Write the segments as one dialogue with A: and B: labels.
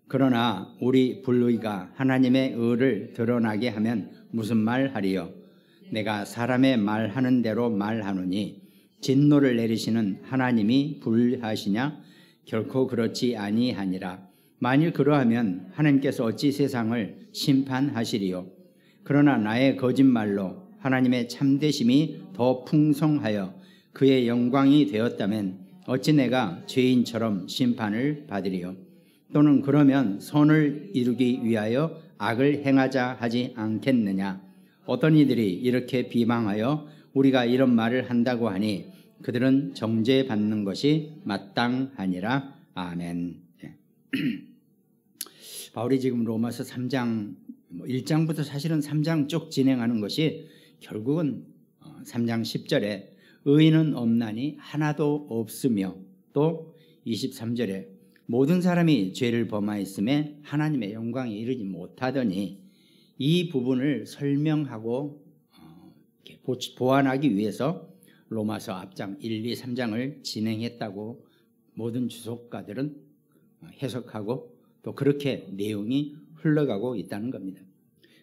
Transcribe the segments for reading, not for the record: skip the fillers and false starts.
A: 그러나 우리 불의가 하나님의 의를 드러나게 하면 무슨 말 하리요? 내가 사람의 말하는 대로 말하노니 진노를 내리시는 하나님이 불의하시냐? 결코 그렇지 아니하니라. 만일 그러하면 하나님께서 어찌 세상을 심판하시리요? 그러나 나의 거짓말로 하나님의 참되심이 더 풍성하여 그의 영광이 되었다면 어찌 내가 죄인처럼 심판을 받으리요? 또는 그러면 선을 이루기 위하여 악을 행하자 하지 않겠느냐? 어떤 이들이 이렇게 비방하여 우리가 이런 말을 한다고 하니 그들은 정죄받는 것이 마땅하니라. 아멘. 바울이 지금 로마서 3장 1장부터 사실은 3장 쭉 진행하는 것이 결국은 3장 10절에 의인은 없나니 하나도 없으며 또 23절에 모든 사람이 죄를 범하였음에 하나님의 영광에 이르지 못하더니 이 부분을 설명하고 보완하기 위해서 로마서 앞장 1, 2, 3장을 진행했다고 모든 주석가들은 해석하고 또 그렇게 내용이 흘러가고 있다는 겁니다.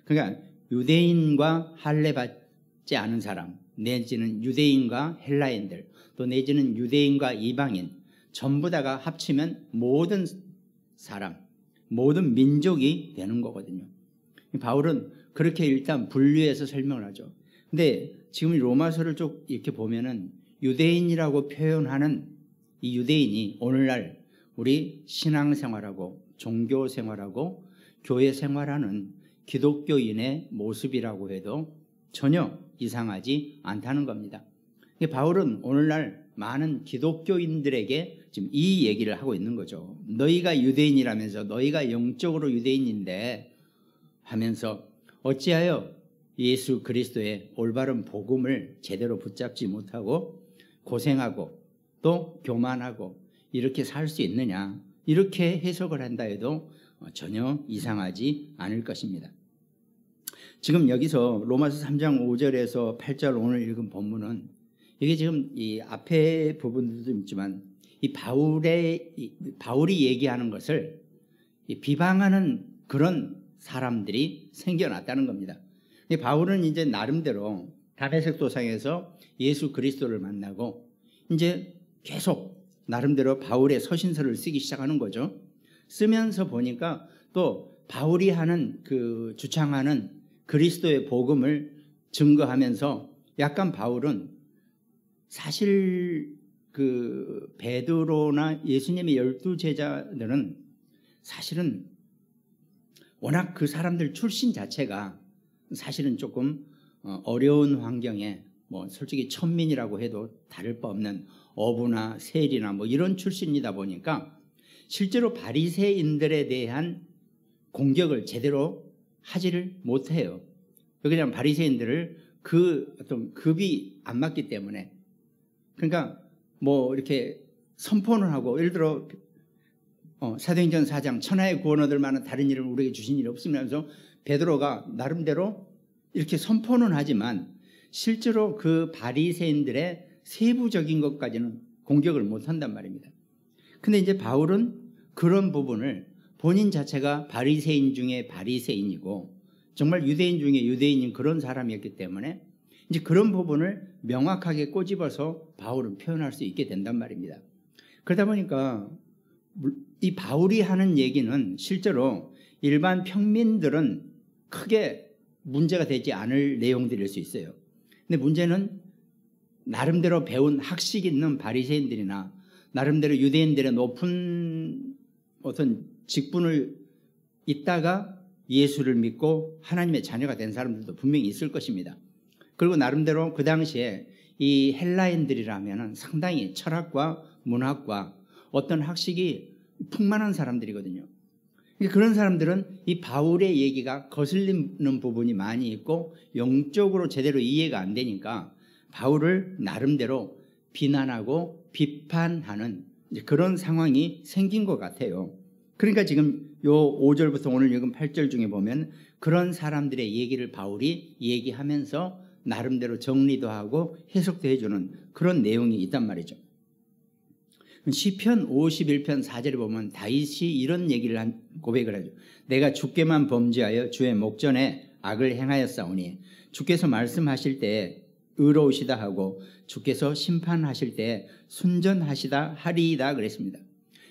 A: 그러니까 유대인과 할례받지 않은 사람 내지는 유대인과 헬라인들 또 내지는 유대인과 이방인 전부 다가 합치면 모든 사람 모든 민족이 되는 거거든요. 바울은 그렇게 일단 분류해서 설명을 하죠. 근데 지금 로마서를 쭉 이렇게 보면은 유대인이라고 표현하는 이 유대인이 오늘날 우리 신앙생활하고 종교생활하고 교회생활하는 기독교인의 모습이라고 해도 전혀 이상하지 않다는 겁니다. 바울은 오늘날 많은 기독교인들에게 지금 이 얘기를 하고 있는 거죠. 너희가 유대인이라면서 너희가 영적으로 유대인인데 하면서 어찌하여 예수 그리스도의 올바른 복음을 제대로 붙잡지 못하고 고생하고 또 교만하고 이렇게 살 수 있느냐, 이렇게 해석을 한다 해도 전혀 이상하지 않을 것입니다. 지금 여기서 로마서 3장 5절에서 8절 오늘 읽은 본문은 이게 지금 이 앞에 부분들도 있지만 이 바울이 얘기하는 것을 비방하는 그런 사람들이 생겨났다는 겁니다. 바울은 이제 나름대로 다메섹 도상에서 예수 그리스도를 만나고 이제 계속 나름대로 바울의 서신서를 쓰기 시작하는 거죠. 쓰면서 보니까 또 바울이 하는 주창하는 그리스도의 복음을 증거하면서 약간 바울은 사실 베드로나 예수님의 12제자들은 사실은 워낙 그 사람들 출신 자체가 사실은 조금 어려운 환경에 솔직히 천민이라고 해도 다를 바 없는 어부나 세리나 이런 출신이다 보니까 실제로 바리새인들에 대한 공격을 제대로 하지를 못해요. 그냥 바리새인들을 그 어떤 급이 안 맞기 때문에 그러니까 이렇게 선포를 하고 예를 들어 사도행전 4장 천하의 구원 얻을 만한 다른 일을 우리에게 주신 일이 없으면서 베드로가 나름대로 이렇게 선포는 하지만 실제로 그 바리새인들의 세부적인 것까지는 공격을 못한단 말입니다. 근데 이제 바울은 그런 부분을 본인 자체가 바리새인 중에 바리새인이고 정말 유대인 중에 유대인인 그런 사람이었기 때문에 이제 그런 부분을 명확하게 꼬집어서 바울은 표현할 수 있게 된단 말입니다. 그러다 보니까 이 바울이 하는 얘기는 실제로 일반 평민들은 크게 문제가 되지 않을 내용들일 수 있어요. 근데 문제는 나름대로 배운 학식 있는 바리새인들이나 나름대로 유대인들의 높은 어떤 직분을 있다가 예수를 믿고 하나님의 자녀가 된 사람들도 분명히 있을 것입니다. 그리고 나름대로 그 당시에 이 헬라인들이라면 상당히 철학과 문학과 어떤 학식이 풍만한 사람들이거든요. 그런 사람들은 이 바울의 얘기가 거슬리는 부분이 많이 있고 영적으로 제대로 이해가 안 되니까 바울을 나름대로 비난하고 비판하는 그런 상황이 생긴 것 같아요. 그러니까 지금 요 5절부터 오늘 읽은 8절 중에 보면 그런 사람들의 얘기를 바울이 얘기하면서 나름대로 정리도 하고 해석도 해주는 그런 내용이 있단 말이죠. 시편 51편 4절에 보면 다윗이 이런 얘기를 하고 고백을 하죠. 내가 주께만 범죄하여 주의 목전에 악을 행하였사오니 주께서 말씀하실 때에 의로우시다 하고 주께서 심판하실 때에 순전하시다 하리이다 그랬습니다.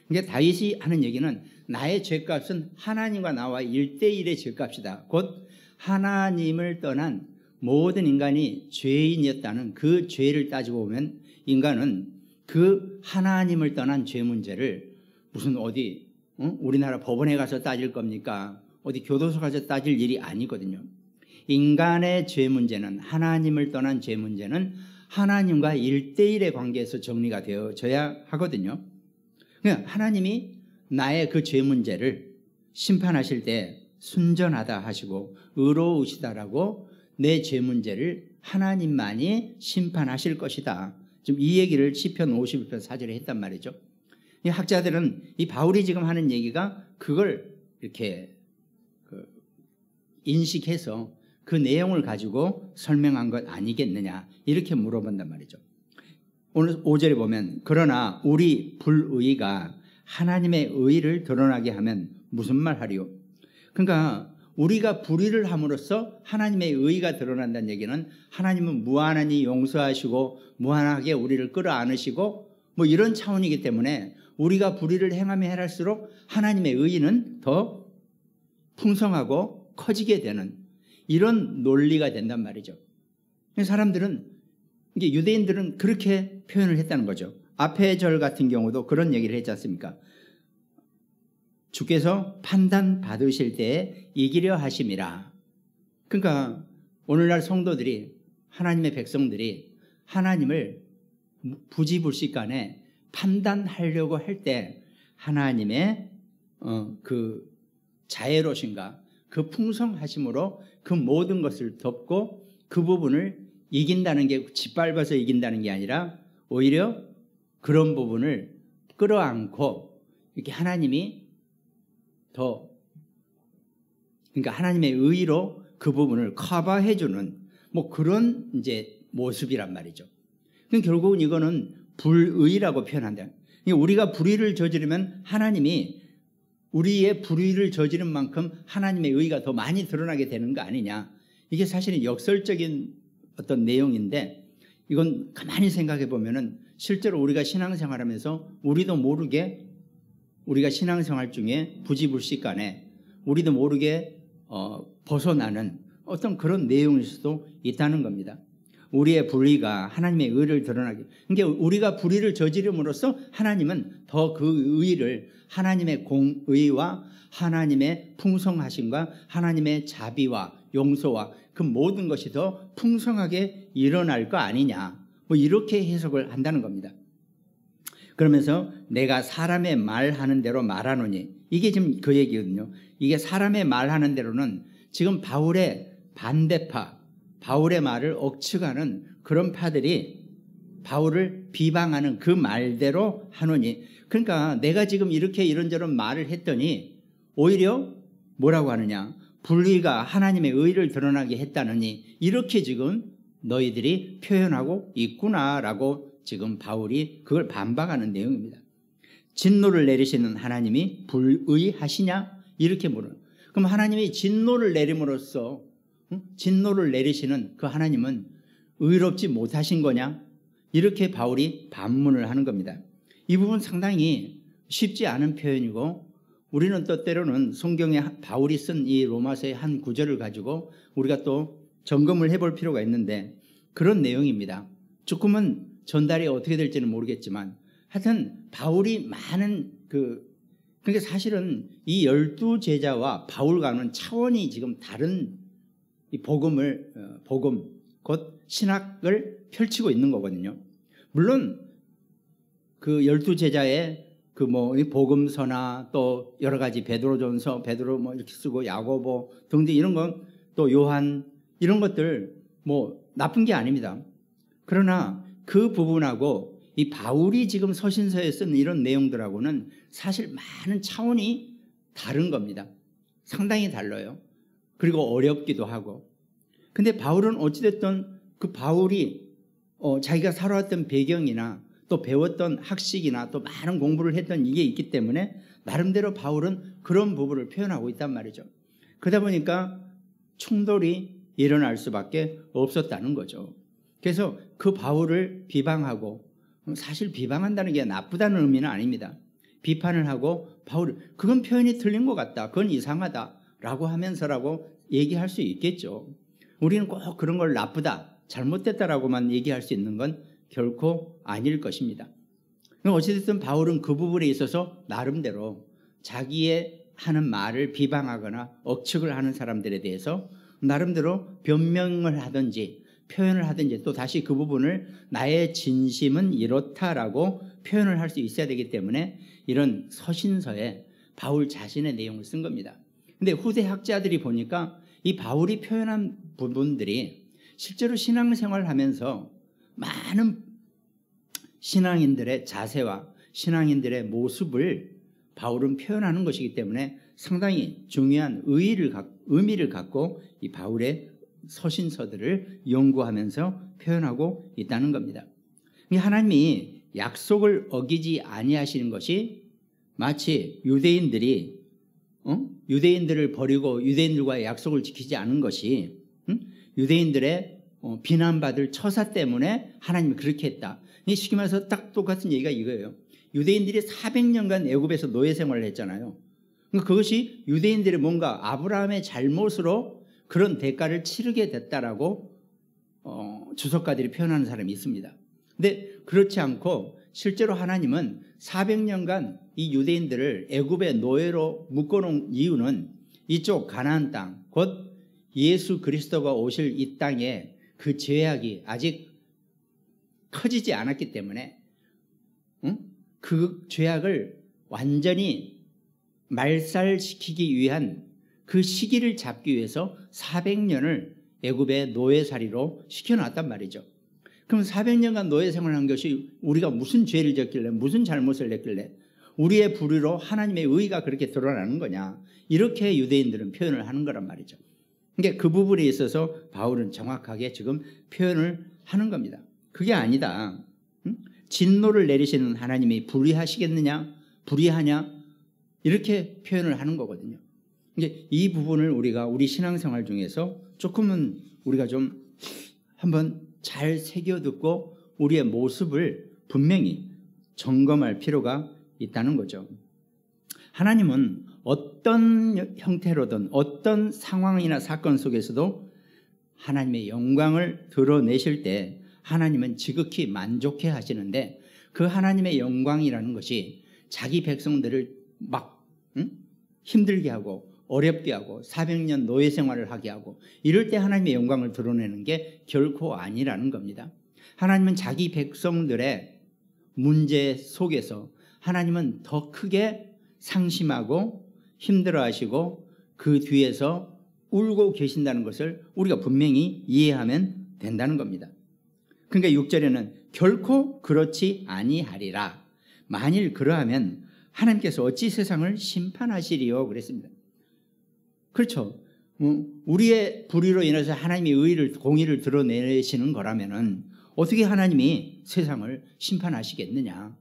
A: 그러니까 다윗이 하는 얘기는 나의 죄값은 하나님과 나와 1대1의 죄값이다. 곧 하나님을 떠난 모든 인간이 죄인이었다는 그 죄를 따지고 보면 인간은 그 하나님을 떠난 죄 문제를 무슨 어디 우리나라 법원에 가서 따질 겁니까? 어디 교도소 가서 따질 일이 아니거든요. 인간의 죄 문제는, 하나님을 떠난 죄 문제는 하나님과 1대1의 관계에서 정리가 되어져야 하거든요. 그러니까 하나님이 나의 그 죄 문제를 심판하실 때 순전하다 하시고 의로우시다라고 내 죄 문제를 하나님만이 심판하실 것이다. 지금 이 얘기를 시편 51편 4절에 했단 말이죠. 이 학자들은 이 바울이 지금 하는 얘기가 그걸 이렇게 인식해서 그 내용을 가지고 설명한 것 아니겠느냐 이렇게 물어본단 말이죠. 오늘 5절에 보면 그러나 우리 불의가 하나님의 의를 드러나게 하면 무슨 말 하리요? 그러니까 우리가 불의를 함으로써 하나님의 의가 드러난다는 얘기는 하나님은 무한하니 용서하시고 무한하게 우리를 끌어안으시고 뭐 이런 차원이기 때문에 우리가 불의를 행하면 행할수록 하나님의 의는 더 풍성하고 커지게 되는 이런 논리가 된단 말이죠. 사람들은 이게 유대인들은 그렇게 표현을 했다는 거죠. 앞의 절 같은 경우도 그런 얘기를 했지 않습니까? 주께서 판단 받으실 때에 이기려 하심이라. 그러니까 오늘날 성도들이 하나님의 백성들이 하나님을 부지불식간에 판단하려고 할 때 하나님의 그 자애로신가 그 풍성하심으로 그 모든 것을 덮고 그 부분을 이긴다는 게 짓밟아서 이긴다는 게 아니라 오히려 그런 부분을 끌어안고 이렇게 하나님이 더 그러니까 하나님의 의로 그 부분을 커버해주는 뭐 그런 이제 모습이란 말이죠. 그럼 결국은 이거는 불의라고 표현한다. 우리가 불의를 저지르면 하나님이 우리의 불의를 저지른 만큼 하나님의 의가 더 많이 드러나게 되는 거 아니냐. 이게 사실은 역설적인 어떤 내용인데 이건 가만히 생각해 보면은 실제로 우리가 신앙생활하면서 우리도 모르게 우리가 신앙생활 중에 부지불식간에 우리도 모르게 벗어나는 어떤 그런 내용일 수도 있다는 겁니다. 우리의 불의가 하나님의 의를 드러나게. 그러니까 우리가 불의를 저지름으로써 하나님은 더 그 의를 하나님의 공의와 하나님의 풍성하심과 하나님의 자비와 용서와 그 모든 것이 더 풍성하게 일어날 거 아니냐. 뭐 이렇게 해석을 한다는 겁니다. 그러면서 내가 사람의 말하는 대로 말하노니 이게 지금 그 얘기거든요. 이게 사람의 말하는 대로는 지금 바울의 반대파 바울의 말을 억측하는 그런 파들이 바울을 비방하는 그 말대로 하노니 그러니까 내가 지금 이렇게 이런저런 말을 했더니 오히려 뭐라고 하느냐 불의가 하나님의 의를 드러나게 했다느니 이렇게 지금 너희들이 표현하고 있구나라고 지금 바울이 그걸 반박하는 내용입니다. 진노를 내리시는 하나님이 불의하시냐 이렇게 물어요. 그럼 하나님이 진노를 내림으로써 진노를 내리시는 그 하나님은 의롭지 못하신 거냐? 이렇게 바울이 반문을 하는 겁니다. 이 부분 상당히 쉽지 않은 표현이고 우리는 또 때로는 성경에 바울이 쓴 이 로마서의 한 구절을 가지고 우리가 또 점검을 해볼 필요가 있는데 그런 내용입니다. 조금은 전달이 어떻게 될지는 모르겠지만 하여튼 바울이 많은 그러니까 사실은 이 12제자와 바울과는 차원이 지금 다른 이 복음 곧 신학을 펼치고 있는 거거든요. 물론 그 12제자의 그 복음서나 또 여러 가지 베드로전서, 베드로 뭐 이렇게 쓰고 야고보 등등 이런 건 또 요한 이런 것들 뭐 나쁜 게 아닙니다. 그러나 그 부분하고 이 바울이 지금 서신서에 쓴 이런 내용들하고는 사실 많은 차원이 다른 겁니다. 상당히 달라요. 그리고 어렵기도 하고. 근데 바울은 어찌됐든 그 바울이 자기가 살아왔던 배경이나 또 배웠던 학식이나 또 많은 공부를 했던 이게 있기 때문에 나름대로 바울은 그런 부분을 표현하고 있단 말이죠. 그러다 보니까 충돌이 일어날 수밖에 없었다는 거죠. 그래서 그 바울을 비방하고, 사실 비방한다는 게 나쁘다는 의미는 아닙니다. 비판을 하고 바울, 그건 표현이 틀린 것 같다, 그건 이상하다라고 하면서라고 얘기할 수 있겠죠. 우리는 꼭 그런 걸 나쁘다, 잘못됐다라고만 얘기할 수 있는 건 결코 아닐 것입니다. 어찌됐든 바울은 그 부분에 있어서 나름대로 자기의 하는 말을 비방하거나 억측을 하는 사람들에 대해서 나름대로 변명을 하든지 표현을 하든지, 또 다시 그 부분을 나의 진심은 이렇다라고 표현을 할 수 있어야 되기 때문에 이런 서신서에 바울 자신의 내용을 쓴 겁니다. 근데 후대 학자들이 보니까 이 바울이 표현한 부분들이 실제로 신앙생활을 하면서 많은 신앙인들의 자세와 신앙인들의 모습을 바울은 표현하는 것이기 때문에 상당히 중요한 의미를 갖고 이 바울의 서신서들을 연구하면서 표현하고 있다는 겁니다. 하나님이 약속을 어기지 아니하시는 것이 마치 유대인들을 버리고 유대인들과의 약속을 지키지 않은 것이 유대인들의 비난받을 처사 때문에 하나님이 그렇게 했다. 쉽게 말해서 딱 똑같은 얘기가 이거예요. 유대인들이 400년간 애굽에서 노예 생활을 했잖아요. 그것이 유대인들의 뭔가 아브라함의 잘못으로 그런 대가를 치르게 됐다라고 주석가들이 표현하는 사람이 있습니다. 근데 그렇지 않고 실제로 하나님은 400년간 이 유대인들을 애굽의 노예로 묶어놓은 이유는 이쪽 가나안 땅, 곧 예수 그리스도가 오실 이 땅에 그 죄악이 아직 커지지 않았기 때문에 그 죄악을 완전히 말살시키기 위한 그 시기를 잡기 위해서 400년을 애굽의 노예살이로 시켜놨단 말이죠. 그럼 400년간 노예 생활한 것이 우리가 무슨 죄를 졌길래, 무슨 잘못을 했길래 우리의 불의로 하나님의 의의가 그렇게 드러나는 거냐, 이렇게 유대인들은 표현을 하는 거란 말이죠. 그러니까 그 부분에 있어서 바울은 정확하게 지금 표현을 하는 겁니다. 그게 아니다, 진노를 내리시는 하나님이 불의하시겠느냐, 불의하냐, 이렇게 표현을 하는 거거든요. 이제 이 부분을 우리가 우리 신앙생활 중에서 조금은 우리가 좀 한번 잘 새겨듣고 우리의 모습을 분명히 점검할 필요가 있다는 거죠. 하나님은 어떤 형태로든 어떤 상황이나 사건 속에서도 하나님의 영광을 드러내실 때 하나님은 지극히 만족해 하시는데, 그 하나님의 영광이라는 것이 자기 백성들을 막 힘들게 하고 어렵게 하고 400년 노예 생활을 하게 하고 이럴 때 하나님의 영광을 드러내는 게 결코 아니라는 겁니다. 하나님은 자기 백성들의 문제 속에서 하나님은 더 크게 상심하고 힘들어하시고 그 뒤에서 울고 계신다는 것을 우리가 분명히 이해하면 된다는 겁니다. 그러니까 6절에는 결코 그렇지 아니하리라. 만일 그러하면 하나님께서 어찌 세상을 심판하시리요, 그랬습니다. 그렇죠. 우리의 불의로 인해서 하나님의 의의를, 공의를 드러내시는 거라면은 어떻게 하나님이 세상을 심판하시겠느냐.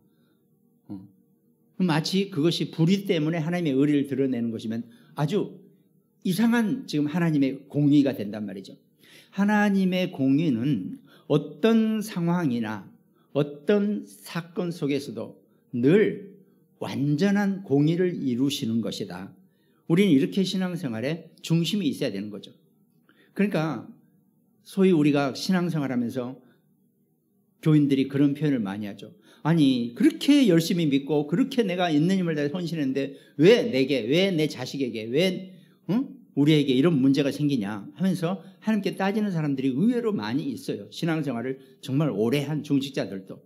A: 마치 그것이 불의 때문에 하나님의 의의를 드러내는 것이면 아주 이상한 지금 하나님의 공의가 된단 말이죠. 하나님의 공의는 어떤 상황이나 어떤 사건 속에서도 늘 완전한 공의를 이루시는 것이다. 우리는 이렇게 신앙생활에 중심이 있어야 되는 거죠. 그러니까 소위 우리가 신앙생활하면서 교인들이 그런 표현을 많이 하죠. 아니, 그렇게 열심히 믿고 그렇게 내가 있는 힘을 다해 헌신했는데 왜 내게, 왜 내 자식에게, 왜 우리에게 이런 문제가 생기냐 하면서 하나님께 따지는 사람들이 의외로 많이 있어요. 신앙생활을 정말 오래 한 중직자들도.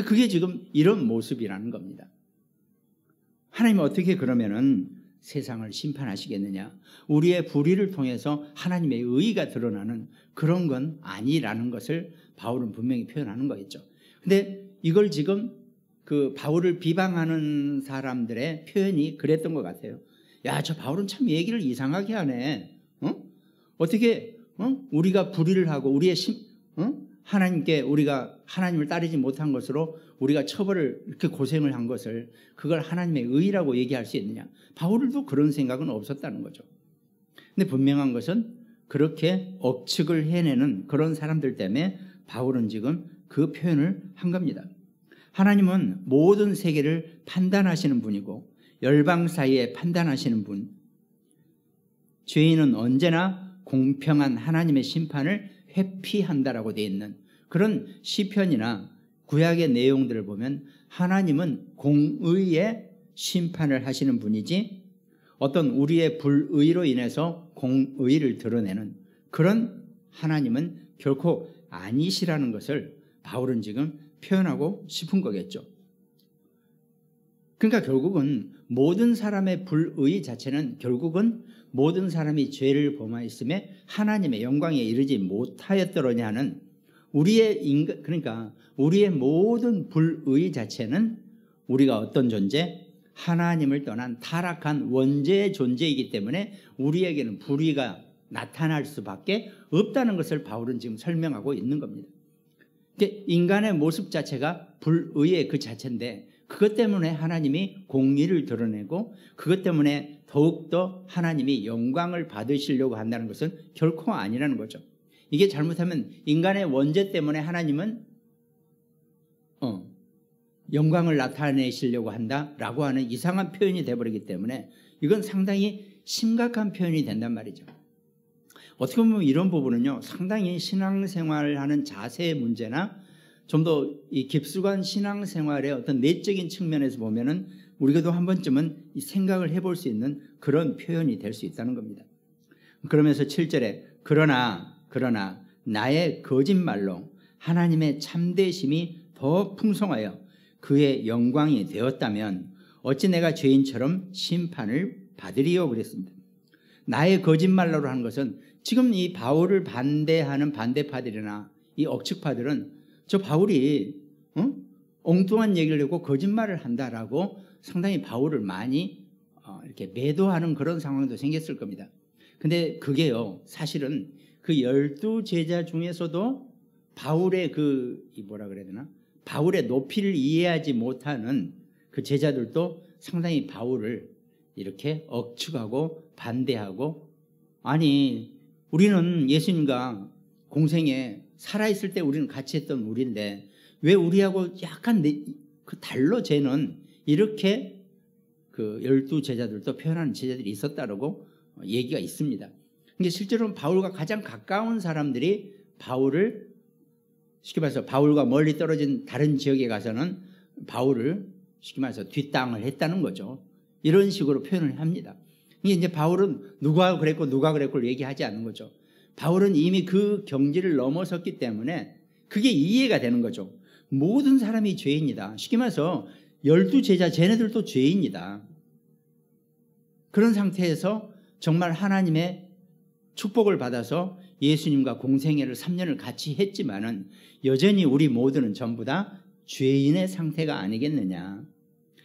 A: 그게 지금 이런 모습이라는 겁니다. 하나님은 어떻게 그러면은 세상을 심판하시겠느냐, 우리의 불의를 통해서 하나님의 의의가 드러나는 그런 건 아니라는 것을 바울은 분명히 표현하는 거겠죠. 근데 이걸 지금 그 바울을 비방하는 사람들의 표현이 그랬던 것 같아요. 야, 저 바울은 참 얘기를 이상하게 하네. 어떻게 우리가 불의를 하고 우리의 하나님께 우리가 하나님을 따르지 못한 것으로 우리가 처벌을 이렇게 고생을 한 것을 그걸 하나님의 의라고 얘기할 수 있느냐? 바울도 그런 생각은 없었다는 거죠. 근데 분명한 것은 그렇게 억측을 해내는 그런 사람들 때문에 바울은 지금 그 표현을 한 겁니다. 하나님은 모든 세계를 판단하시는 분이고 열방 사이에 판단하시는 분, 죄인은 언제나 공평한 하나님의 심판을 회피한다라고 되어 있는 그런 시편이나 구약의 내용들을 보면 하나님은 공의의 심판을 하시는 분이지 어떤 우리의 불의로 인해서 공의를 드러내는 그런 하나님은 결코 아니시라는 것을 바울은 지금 표현하고 싶은 거겠죠. 그러니까 결국은 모든 사람의 불의 자체는 결국은 모든 사람이 죄를 범하였음에 하나님의 영광에 이르지 못하였더러냐 하는 그러니까 우리의 모든 불의 자체는 우리가 어떤 존재? 하나님을 떠난 타락한 원죄의 존재이기 때문에 우리에게는 불의가 나타날 수밖에 없다는 것을 바울은 지금 설명하고 있는 겁니다. 인간의 모습 자체가 불의의 그 자체인데 그것 때문에 하나님이 공의를 드러내고 그것 때문에 더욱더 하나님이 영광을 받으시려고 한다는 것은 결코 아니라는 거죠. 이게 잘못하면 인간의 원죄 때문에 하나님은 영광을 나타내시려고 한다라고 하는 이상한 표현이 되어버리기 때문에 이건 상당히 심각한 표현이 된단 말이죠. 어떻게 보면 이런 부분은요 상당히 신앙생활을 하는 자세의 문제나 좀 더 이 깊숙한 신앙생활의 어떤 내적인 측면에서 보면은 우리가도 한 번쯤은 이 생각을 해볼 수 있는 그런 표현이 될 수 있다는 겁니다. 그러면서 7절에 그러나 나의 거짓말로 하나님의 참되심이 더 풍성하여 그의 영광이 되었다면 어찌 내가 죄인처럼 심판을 받으리요 그랬습니다. 나의 거짓말로 하는 것은 지금 이 바울을 반대하는 반대파들이나 이 억측파들은 저 바울이 엉뚱한 얘기를 하고 거짓말을 한다라고 상당히 바울을 많이 이렇게 매도하는 그런 상황도 생겼을 겁니다. 근데 그게요 사실은 그 12제자 중에서도 바울의 뭐라 그래야 되나? 바울의 높이를 이해하지 못하는 그 제자들도 상당히 바울을 이렇게 억측하고 반대하고 아니 우리는 예수님과 공생에 살아있을 때 우리는 같이 했던 우리인데 왜 우리하고 약간 달로 쟤는 이렇게 그 12제자들도 표현하는 제자들이 있었다라고 얘기가 있습니다. 근데 실제로는 바울과 가장 가까운 사람들이 바울을 쉽게 말해서 바울과 멀리 떨어진 다른 지역에 가서는 바울을 쉽게 말해서 뒷땅을 했다는 거죠. 이런 식으로 표현을 합니다. 이제 바울은 누가 그랬고를 얘기하지 않는 거죠. 바울은 이미 그 경지를 넘어섰기 때문에 그게 이해가 되는 거죠. 모든 사람이 죄인이다. 쉽게 말해서 12제자 쟤네들도 죄인이다. 그런 상태에서 정말 하나님의 축복을 받아서 예수님과 공생애를 3년을 같이 했지만은 여전히 우리 모두는 전부 다 죄인의 상태가 아니겠느냐.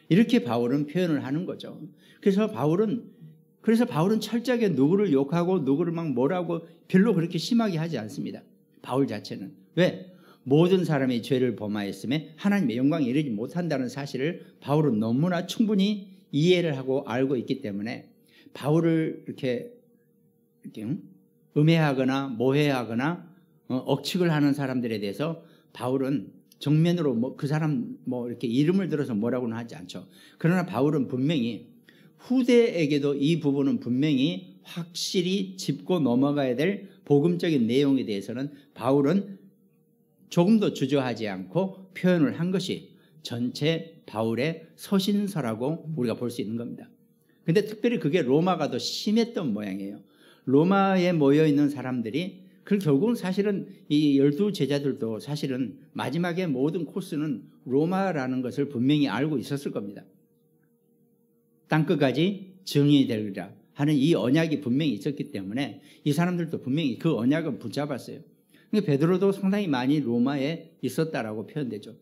A: 이렇게 바울은 표현을 하는 거죠. 그래서 바울은 철저하게 누구를 욕하고 누구를 막 뭐라고 별로 그렇게 심하게 하지 않습니다. 바울 자체는. 왜? 모든 사람이 죄를 범하였음에 하나님의 영광에 이르지 못한다는 사실을 바울은 너무나 충분히 이해를 하고 알고 있기 때문에 바울을 이렇게 음해하거나 모해하거나 억측을 하는 사람들에 대해서 바울은 정면으로 그 사람 이렇게 이름을 들어서 뭐라고는 하지 않죠. 그러나 바울은 분명히 후대에게도 이 부분은 분명히 확실히 짚고 넘어가야 될 복음적인 내용에 대해서는 바울은 조금도 주저하지 않고 표현을 한 것이 전체 바울의 서신서라고 우리가 볼 수 있는 겁니다. 근데 특별히 그게 로마가 더 심했던 모양이에요. 로마에 모여있는 사람들이 결국은 사실은 이 12제자들도 사실은 마지막에 모든 코스는 로마라는 것을 분명히 알고 있었을 겁니다. 땅끝까지 증인이 되리라 하는 이 언약이 분명히 있었기 때문에 이 사람들도 분명히 그 언약을 붙잡았어요. 근데 베드로도 상당히 많이 로마에 있었다라고 표현되죠.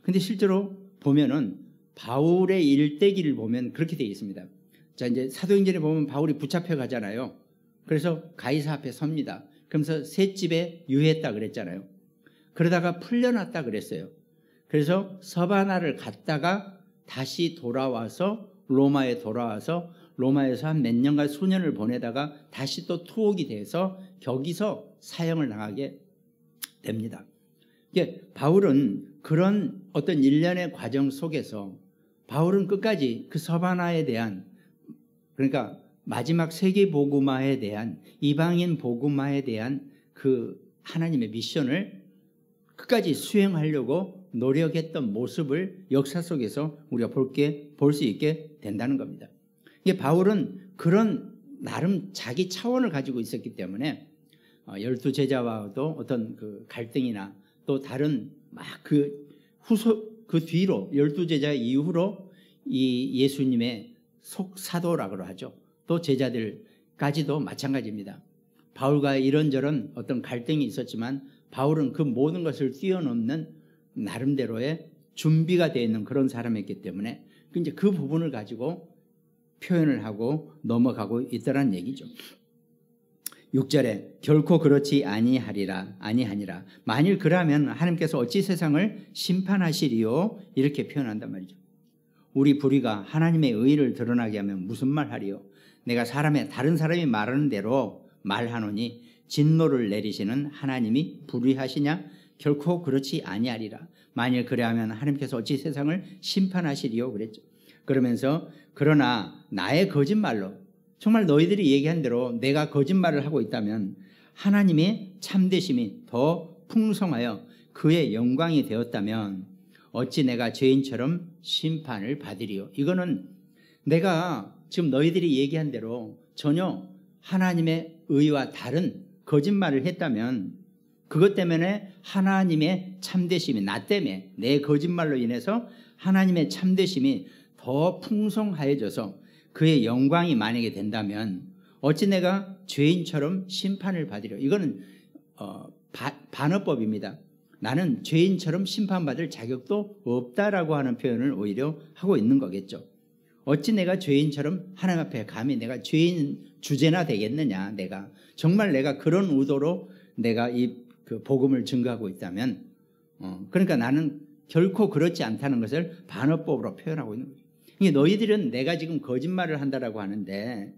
A: 근데 실제로 보면은 바울의 일대기를 보면 그렇게 되어 있습니다. 자, 이제 사도행전에 보면 바울이 붙잡혀 가잖아요. 그래서 가이사 앞에 섭니다. 그러면서 셋집에 유했다 그랬잖아요. 그러다가 풀려났다 그랬어요. 그래서 서바나를 갔다가 다시 돌아와서 로마에서 한 몇 년간 수년을 보내다가 다시 또 투옥이 돼서 거기서 사형을 당하게 됩니다. 바울은 그런 어떤 일련의 과정 속에서 바울은 끝까지 그 서바나에 대한, 그러니까 마지막 세계 복음화에 대한, 이방인 복음화에 대한 그 하나님의 미션을 끝까지 수행하려고 노력했던 모습을 역사 속에서 우리가 볼 수 있게 된다는 겁니다. 바울은 그런 나름 자기 차원을 가지고 있었기 때문에 12제자와도 어떤 그 갈등이나 또 다른 막 그 뒤로 12제자 이후로 이 예수님의 속사도라고 하죠. 또 제자들까지도 마찬가지입니다. 바울과 이런저런 어떤 갈등이 있었지만 바울은 그 모든 것을 뛰어넘는 나름대로의 준비가 되어 있는 그런 사람이었기 때문에 이제 그 부분을 가지고 표현을 하고 넘어가고 있더란 얘기죠. 6절에 결코 그렇지 아니하니라. 만일 그러면 하나님께서 어찌 세상을 심판하시리요? 이렇게 표현한단 말이죠. 우리 불의가 하나님의 의를 드러나게 하면 무슨 말 하리요? 내가 다른 사람이 말하는 대로 말하노니 진노를 내리시는 하나님이 불의하시냐? 결코 그렇지 아니하리라. 만일 그래하면 하나님께서 어찌 세상을 심판하시리요? 그랬죠. 그러면서 그러나 나의 거짓말로, 정말 너희들이 얘기한 대로 내가 거짓말을 하고 있다면 하나님의 참되심이 더 풍성하여 그의 영광이 되었다면 어찌 내가 죄인처럼 심판을 받으리요? 이거는 내가 지금 너희들이 얘기한 대로 전혀 하나님의 의와 다른 거짓말을 했다면 그것 때문에 하나님의 참되심이, 나 때문에 내 거짓말로 인해서 하나님의 참되심이 더 풍성하여져서 그의 영광이 만약에 된다면 어찌 내가 죄인처럼 심판을 받으려? 이거는 반어법입니다. 나는 죄인처럼 심판받을 자격도 없다라고 하는 표현을 오히려 하고 있는 거겠죠. 어찌 내가 죄인처럼 하나님 앞에 감히 내가 죄인 주제나 되겠느냐? 정말 내가 그런 의도로 내가 그 복음을 증거하고 있다면, 그러니까 나는 결코 그렇지 않다는 것을 반어법으로 표현하고 있는 거예요. 너희들은 내가 지금 거짓말을 한다라고 하는데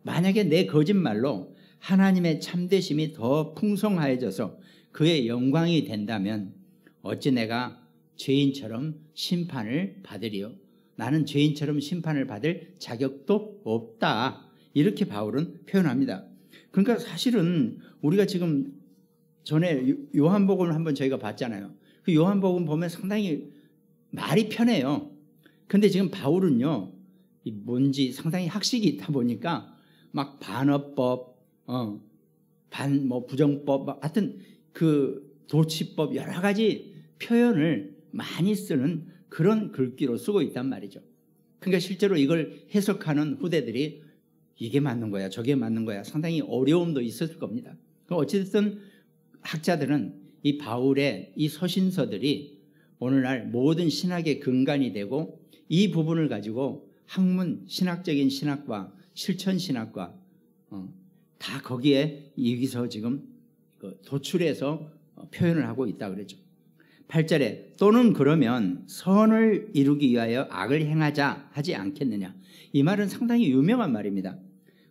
A: 만약에 내 거짓말로 하나님의 참되심이 더 풍성하여져서 그의 영광이 된다면 어찌 내가 죄인처럼 심판을 받으리요? 나는 죄인처럼 심판을 받을 자격도 없다. 이렇게 바울은 표현합니다. 그러니까 사실은 우리가 지금 전에 요한복음을 한번 저희가 봤잖아요. 그 요한복음 보면 상당히 말이 편해요. 근데 지금 바울은요, 뭔지 상당히 학식이 있다 보니까 막 반어법, 부정법, 하여튼 그 도치법 여러 가지 표현을 많이 쓰는 그런 글귀로 쓰고 있단 말이죠. 그러니까 실제로 이걸 해석하는 후대들이 이게 맞는 거야, 저게 맞는 거야, 상당히 어려움도 있었을 겁니다. 어쨌든 학자들은 이 바울의 이 서신서들이 오늘날 모든 신학의 근간이 되고 이 부분을 가지고 학문, 신학적인 신학과 실천 신학과 다 거기에 여기서 지금 도출해서 표현을 하고 있다 그랬죠. 8절에 또는 그러면 선을 이루기 위하여 악을 행하자 하지 않겠느냐. 이 말은 상당히 유명한 말입니다.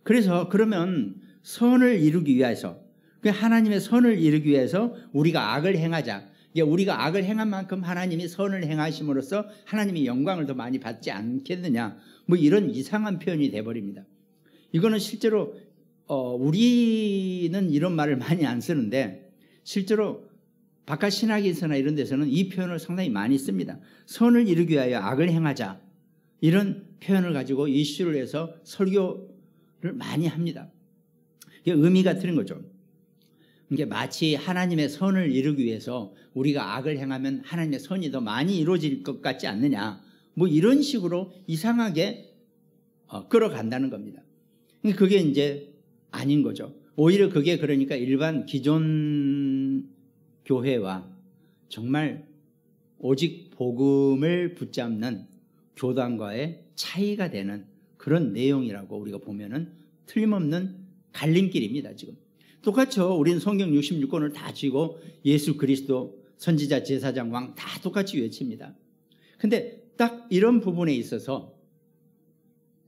A: 그래서 그러면 선을 이루기 위해서, 하나님의 선을 이루기 위해서 우리가 악을 행하자. 우리가 악을 행한 만큼 하나님이 선을 행하심으로써 하나님이 영광을 더 많이 받지 않겠느냐. 이런 이상한 표현이 돼버립니다. 이거는 실제로 우리는 이런 말을 많이 안 쓰는데 실제로 바깥 신학에서나 이런 데서는 이 표현을 상당히 많이 씁니다. 선을 이루기 위하여 악을 행하자. 이런 표현을 가지고 이슈를 해서 설교를 많이 합니다. 이게 의미가 틀린 거죠. 이게 마치 하나님의 선을 이루기 위해서 우리가 악을 행하면 하나님의 선이 더 많이 이루어질 것 같지 않느냐. 이런 식으로 이상하게 끌어간다는 겁니다. 그게 이제 아닌 거죠. 오히려 그게 그러니까 일반 기존 교회와 정말 오직 복음을 붙잡는 교단과의 차이가 되는 그런 내용이라고 우리가 보면은 틀림없는 갈림길입니다. 지금 똑같죠. 우리는 성경 66권을 다 쥐고 예수 그리스도 선지자 제사장 왕 다 똑같이 외칩니다. 근데 딱 이런 부분에 있어서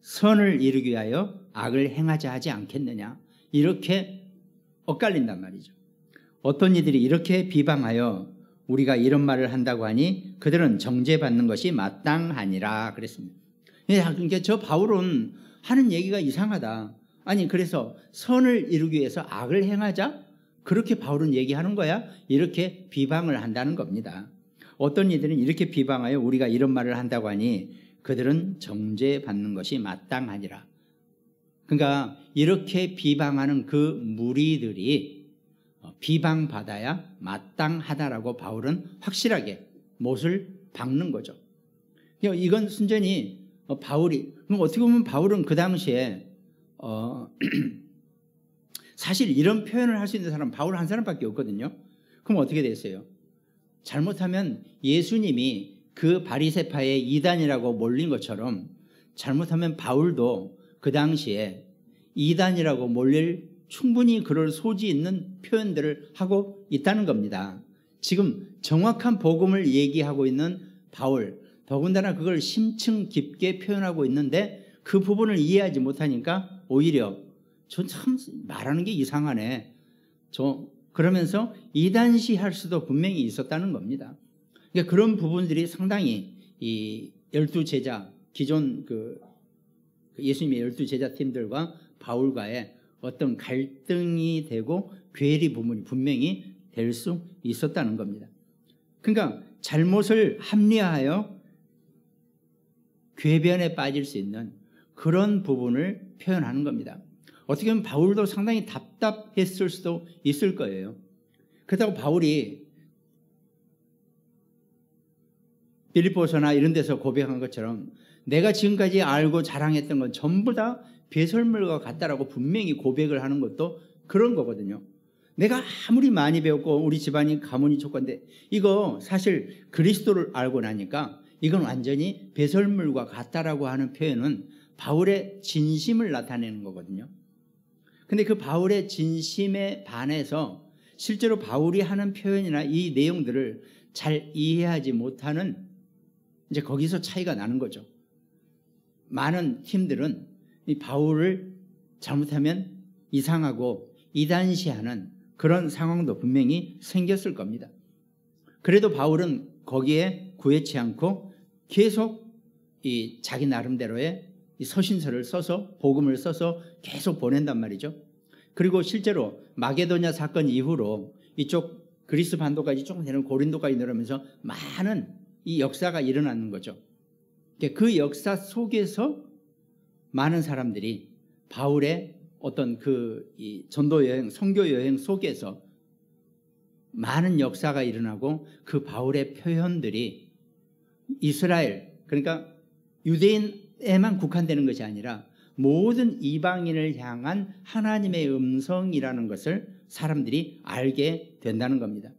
A: 선을 이루기 위하여 악을 행하자 하지 않겠느냐 이렇게 엇갈린단 말이죠. 어떤 이들이 이렇게 비방하여 우리가 이런 말을 한다고 하니 그들은 정죄받는 것이 마땅하니라 그랬습니다. 그러니까 저 바울은 하는 얘기가 이상하다. 아니 그래서 선을 이루기 위해서 악을 행하자? 그렇게 바울은 얘기하는 거야? 이렇게 비방을 한다는 겁니다. 어떤 이들은 이렇게 비방하여 우리가 이런 말을 한다고 하니 그들은 정죄받는 것이 마땅하니라. 그러니까 이렇게 비방하는 그 무리들이 비방받아야 마땅하다라고 바울은 확실하게 못을 박는 거죠. 이건 순전히 바울이, 어떻게 보면 바울은 그 당시에 사실 이런 표현을 할 수 있는 사람은 바울 한 사람밖에 없거든요. 그럼 어떻게 됐어요? 잘못하면 예수님이 그 바리새파의 이단이라고 몰린 것처럼 잘못하면 바울도 그 당시에 이단이라고 몰릴 충분히 그럴 소지 있는 표현들을 하고 있다는 겁니다. 지금 정확한 복음을 얘기하고 있는 바울, 더군다나 그걸 심층 깊게 표현하고 있는데 그 부분을 이해하지 못하니까 오히려 저 참 말하는 게 이상하네. 그러면서 이단시할 수도 분명히 있었다는 겁니다. 그러니까 그런 부분들이 상당히 이 12제자, 기존 그 예수님의 12제자 팀들과 바울과의 어떤 갈등이 되고 괴리 부분이 분명히 될 수 있었다는 겁니다. 그러니까 잘못을 합리화하여 궤변에 빠질 수 있는 그런 부분을 표현하는 겁니다. 어떻게 보면 바울도 상당히 답답했을 수도 있을 거예요. 그렇다고 바울이 빌립보서나 이런 데서 고백한 것처럼 내가 지금까지 알고 자랑했던 건 전부 다 배설물과 같다라고 분명히 고백을 하는 것도 그런 거거든요. 내가 아무리 많이 배웠고 우리 집안이 가문이 족건데 이거 사실 그리스도를 알고 나니까 이건 완전히 배설물과 같다라고 하는 표현은 바울의 진심을 나타내는 거거든요. 근데 그 바울의 진심에 반해서 실제로 바울이 하는 표현이나 이 내용들을 잘 이해하지 못하는 이제 거기서 차이가 나는 거죠. 많은 팀들은 이 바울을 잘못하면 이상하고 이단시하는 그런 상황도 분명히 생겼을 겁니다. 그래도 바울은 거기에 구애치 않고 계속 이 자기 나름대로의 이 서신서를 써서 복음을 써서 계속 보낸단 말이죠. 그리고 실제로 마게도냐 사건 이후로 이쪽 그리스 반도까지 조금 되는 고린도까지 내려오면서 많은 이 역사가 일어나는 거죠. 그 역사 속에서 많은 사람들이 바울의 어떤 이 전도 여행, 선교 여행 속에서 많은 역사가 일어나고 그 바울의 표현들이 이스라엘, 그러니까 유대인에만 국한되는 것이 아니라 모든 이방인을 향한 하나님의 음성이라는 것을 사람들이 알게 된다는 겁니다.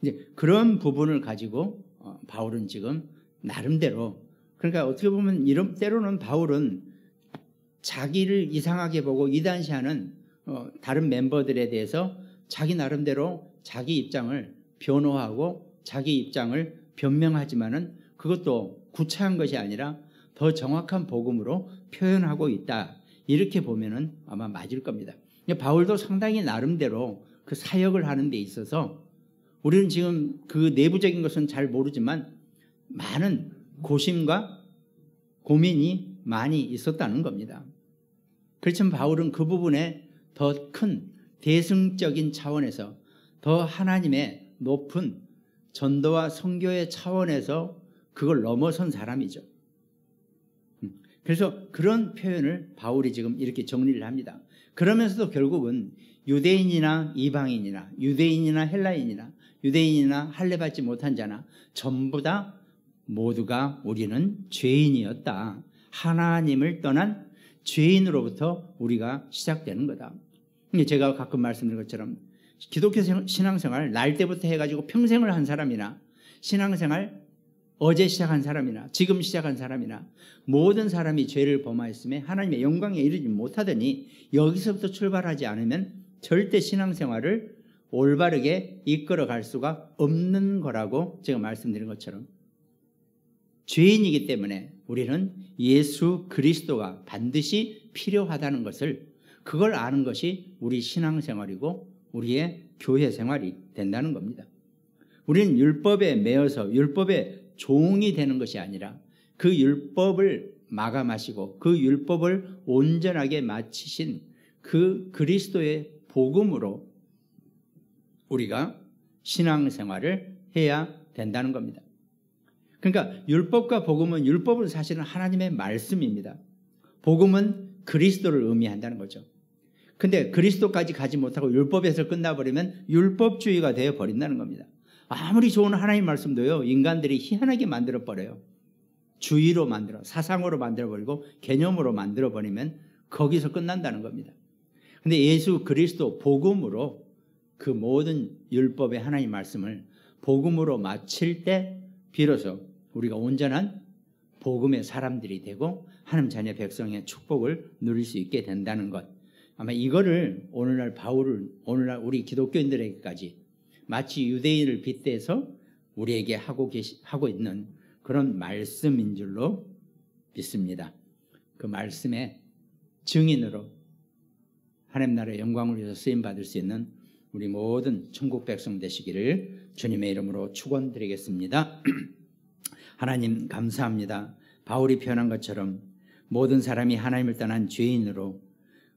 A: 이제 그런 부분을 가지고 바울은 지금 나름대로, 그러니까 어떻게 보면 이런 때로는 바울은 자기를 이상하게 보고 이단시하는 다른 멤버들에 대해서 자기 나름대로 자기 입장을 변호하고 자기 입장을 변명하지만은 그것도 구차한 것이 아니라 더 정확한 복음으로 표현하고 있다. 이렇게 보면은 아마 맞을 겁니다. 바울도 상당히 나름대로 그 사역을 하는 데 있어서 우리는 지금 그 내부적인 것은 잘 모르지만 많은 고심과 고민이 많이 있었다는 겁니다. 그렇지만 바울은 그 부분에 더 큰 대승적인 차원에서 더 하나님의 높은 전도와 선교의 차원에서 그걸 넘어선 사람이죠. 그래서 그런 표현을 바울이 지금 이렇게 정리를 합니다. 그러면서도 결국은 유대인이나 이방인이나 유대인이나 헬라인이나 유대인이나 할례받지 못한 자나 전부 다 모두가 우리는 죄인이었다. 하나님을 떠난 죄인으로부터 우리가 시작되는 거다. 제가 가끔 말씀드린 것처럼 기독교 신앙생활 날 때부터 해가지고 평생을 한 사람이나 신앙생활 어제 시작한 사람이나 지금 시작한 사람이나 모든 사람이 죄를 범하였음에 하나님의 영광에 이르지 못하더니 여기서부터 출발하지 않으면 절대 신앙생활을 올바르게 이끌어갈 수가 없는 거라고 제가 말씀드린 것처럼 죄인이기 때문에 우리는 예수 그리스도가 반드시 필요하다는 것을, 그걸 아는 것이 우리 신앙생활이고 우리의 교회 생활이 된다는 겁니다. 우리는 율법에 매여서 율법의 종이 되는 것이 아니라 그 율법을 마감하시고 그 율법을 온전하게 마치신 그 그리스도의 복음으로 우리가 신앙생활을 해야 된다는 겁니다. 그러니까 율법과 복음은, 율법은 사실은 하나님의 말씀입니다. 복음은 그리스도를 의미한다는 거죠. 근데 그리스도까지 가지 못하고 율법에서 끝나버리면 율법주의가 되어버린다는 겁니다. 아무리 좋은 하나님 말씀도요, 인간들이 희한하게 만들어버려요. 주의로 만들어, 사상으로 만들어버리고 개념으로 만들어버리면 거기서 끝난다는 겁니다. 근데 예수 그리스도 복음으로 그 모든 율법의 하나님 말씀을 복음으로 마칠 때 비로소 우리가 온전한 복음의 사람들이 되고 하나님 자녀 백성의 축복을 누릴 수 있게 된다는 것. 아마 이거를 오늘날 오늘날 우리 기독교인들에게까지 마치 유대인을 빗대서 우리에게 하고 있는 그런 말씀인 줄로 믿습니다. 그 말씀의 증인으로 하나님 나라의 영광을 위해서 쓰임 받을 수 있는 우리 모든 천국 백성 되시기를 주님의 이름으로 축원드리겠습니다. 하나님 감사합니다. 바울이 표현한 것처럼 모든 사람이 하나님을 떠난 죄인으로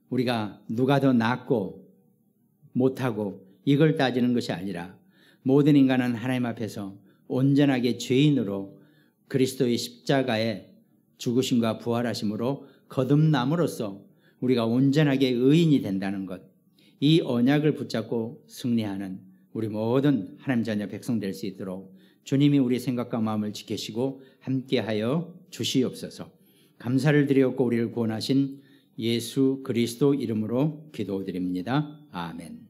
A: 우리가 누가 더 낫고 못하고 이걸 따지는 것이 아니라 모든 인간은 하나님 앞에서 온전하게 죄인으로 그리스도의 십자가의 죽으심과 부활하심으로 거듭남으로써 우리가 온전하게 의인이 된다는 것, 이 언약을 붙잡고 승리하는 우리 모든 하나님 자녀 백성 될 수 있도록 주님이 우리 생각과 마음을 지키시고 함께하여 주시옵소서. 감사를 드리옵고 우리를 구원하신 예수 그리스도 이름으로 기도드립니다. 아멘.